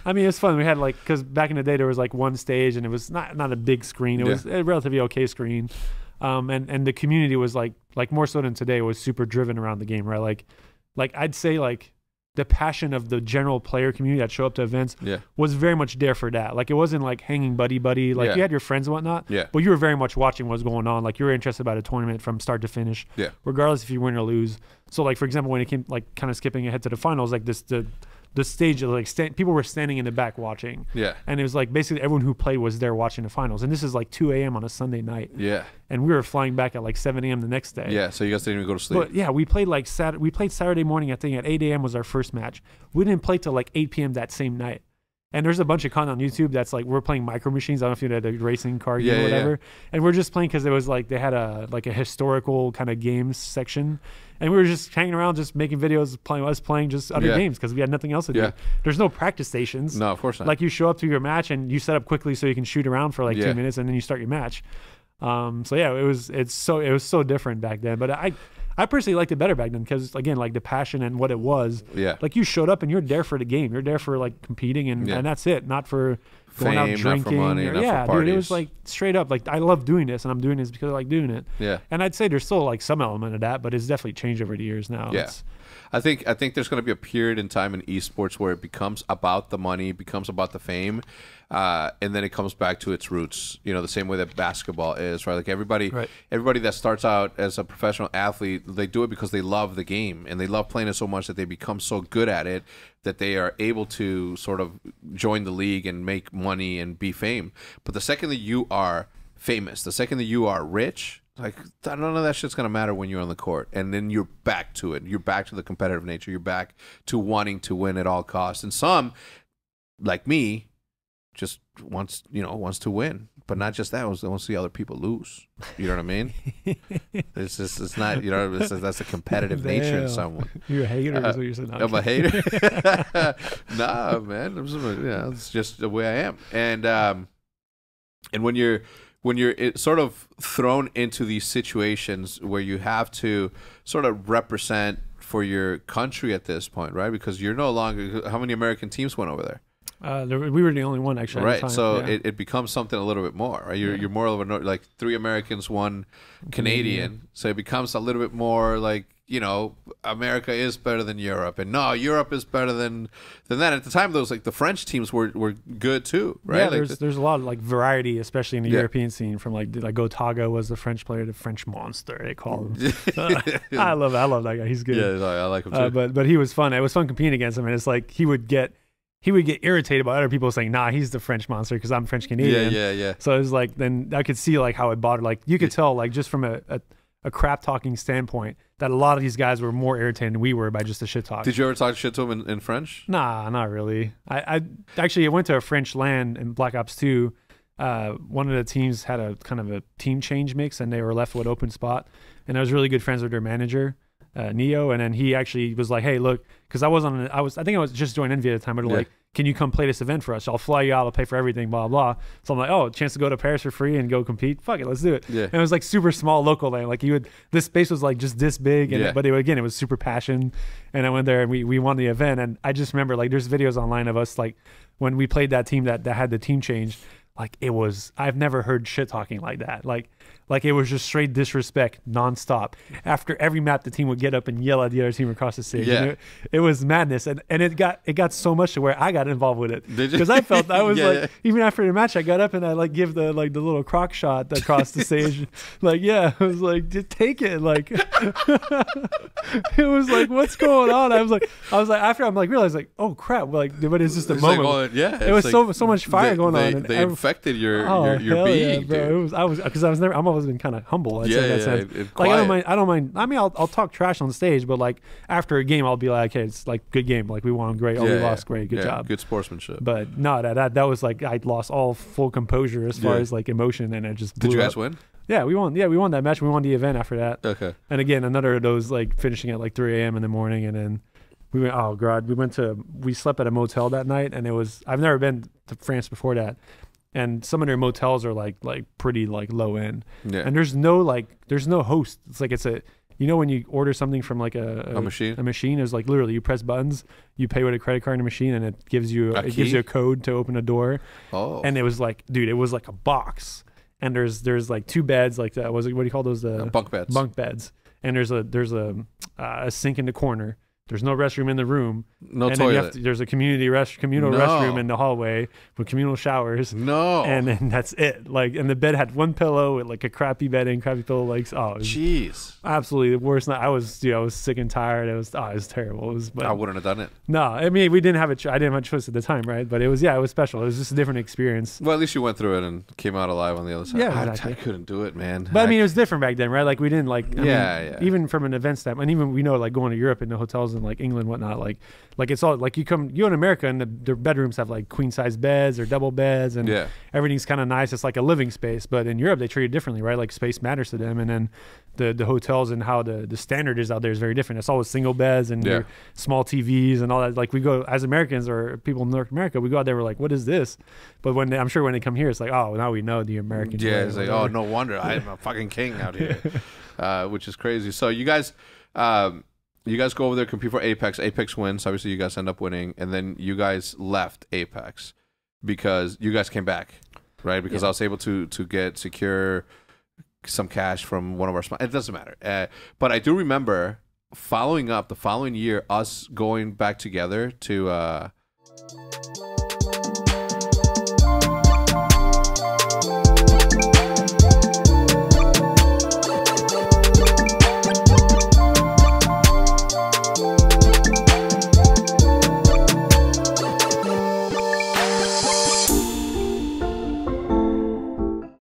I mean, it's fun. We had like, because back in the day there was like one stage and it was not a big screen. It was a relatively okay screen, and the community was like more so than today was super driven around the game, right? Like I'd say like the passion of the general player community that show up to events was very much there for that. Like it wasn't like hanging buddy like you had your friends and whatnot, but you were very much watching what's going on. Like you were interested about a tournament from start to finish, regardless if you win or lose. So like for example, when it came like kind of skipping ahead to the finals, like the stage of like people were standing in the back watching, and it was like basically everyone who played was there watching the finals, and this is like 2 a.m. on a Sunday night, and we were flying back at like 7 a.m. the next day. So you guys didn't even go to sleep. But yeah, we played like Saturday morning. I think at 8 a.m. was our first match. We didn't play till like 8 p.m. that same night. And there's a bunch of content on YouTube that's like we're playing Micro Machines. I don't know if you know the racing car game or whatever. And we're just playing because it was like they had a historical kind of games section, and we were just hanging around, just making videos, playing just other games because we had nothing else to do. There's no practice stations. No, of course not. Like you show up to your match and you set up quickly so you can shoot around for like 2 minutes and then you start your match. So yeah, it was so different back then. But I personally liked it better back then because, again, like the passion and what it was. Like you showed up and you're there for the game. You're there for like competing and that's it. Not for going out drinking. Not for money, not for parties. Dude, it was like straight up like I love doing this and I'm doing this because I like doing it. And I'd say there's still like some element of that, but it's definitely changed over the years now. I think there's going to be a period in time in esports where it becomes about the money, becomes about the fame, and then it comes back to its roots. You know, the same way that basketball is, right? Like everybody that starts out as a professional athlete, they do it because they love the game and they love playing it so much that they become so good at it that they are able to sort of join the league and make money and be fame. But the second that you are famous, the second that you are rich, like none of that shit's gonna matter when you're on the court, and then you're back to it. You're back to the competitive nature. You're back to wanting to win at all costs. And some, like me, just wants to win, but not just that. Wants to see other people lose. You know what I mean? It's not. You know, that's the competitive nature in someone. You're a hater, is what you're saying. I'm a hater. Nah, man. It's just the way I am. And when you're sort of thrown into these situations where you have to sort of represent for your country at this point, right? Because you're no longer. How many American teams went over there? We were the only one actually. Right. At the time. So it becomes something a little bit more, right? You're more of a, like 3 Americans, 1 Canadian. So it becomes a little bit more like, you know, America is better than Europe, and no, Europe is better than that. At the time, those like the French teams were good too, right? Yeah, like there's a lot of like variety, especially in the European scene. From like Gotaga was the French player, the French monster they call him. I love that guy. He's good. Yeah, I like him too. But he was fun. It was fun competing against him, and it's like he would get irritated by other people saying, nah, he's the French monster because I'm French Canadian. Yeah. So it was like, then I could see like how it bothered. Like you could tell like just from a crap talking standpoint that a lot of these guys were more irritated than we were by just the shit talk. Did you ever talk shit to him in French? Nah, not really. I actually went to a French LAN in Black Ops 2. One of the teams had a kind of a team change mix and they were left with open spot. And I was really good friends with their manager, Neo. And then he actually was like, hey, look, because I think I was just joining Envy at the time. But like, can you come play this event for us? I'll fly you out. I'll pay for everything, blah, blah. So I'm like, oh, chance to go to Paris for free and go compete. Fuck it, let's do it. And it was like super small local land. Like this space was like just this big. And but it was super passion. And I went there and we won the event. And I just remember like there's videos online of us like when we played that team that had the team change. Like I've never heard shit talking like that. Like it was just straight disrespect nonstop. After every map, the team would get up and yell at the other team across the stage. It was madness, and it got so much to where I got involved with it because I felt I was even after the match, I got up and I like give the little croc shot across the stage. I was like, just take it. Like it was like, what's going on? I was like after I'm like realized like, oh crap, like but it's just a moment. Like, it was like, so much fire going on. They infected your being, bro. Dude. I'm always been kind of humble. Like I don't mind. I mean, I'll talk trash on stage, but like after a game, I'll be like, okay, it's like good game. Like we won, great. Oh, we lost, great, good job, good sportsmanship. But no, that was like I lost all full composure as far as like emotion, and it just blew Did you up. guys win? Yeah, we won. Yeah, we won that match. We won the event after that. Okay. And again, another of those like finishing at like 3 a.m. in the morning, and then we went. Oh god, we slept at a motel that night, and it was. I've never been to France before that. And some of their motels are like pretty like low end, and there's no host. It's like you know, when you order something from like a machine, it was like literally you press buttons, you pay with a credit card in a machine, and it gives you a code to open a door. Oh, and it was like, dude, it was like a box, and there's like 2 beds, like that. What do you call those? Bunk beds. Bunk beds. And there's a sink in the corner. There's no restroom in the room. No and toilet. Then there's a communal restroom in the hallway with communal showers. No. And then that's it. Like, and the bed had 1 pillow with like a crappy bed and crappy pillow legs. Oh, jeez. Absolutely the worst night. I was sick and tired. It was terrible. But I wouldn't have done it. No, I mean, we didn't have I didn't have a choice at the time, right? But it was special. It was just a different experience. Well, at least you went through it and came out alive on the other side. Yeah, exactly. I couldn't do it, man. But I mean, it was different back then, right? Like we didn't like. I mean, even from an event standpoint, and even we know like going to Europe in the hotels in like England, whatnot. Like it's all like you in America and their bedrooms have like queen size beds or double beds, and everything's kind of nice. It's like a living space. But in Europe, they treat it differently, right? Like space matters to them, and then the hotels and how the standard is out there is very different. It's always single beds and small TVs and all that. Like we go as Americans or people in North America, we go out there, we're like, what is this? But I'm sure when they come here, it's like, oh, now we know the American. Yeah, it's like, oh, no wonder I'm a fucking king out here, which is crazy. So you guys go over there, compete for Apex. Apex wins. Obviously, you guys end up winning. And then you guys left Apex because you guys came back, right? Because I was able to secure some cash from one of our sponsors. It doesn't matter. But I do remember following up the following year, us going back together to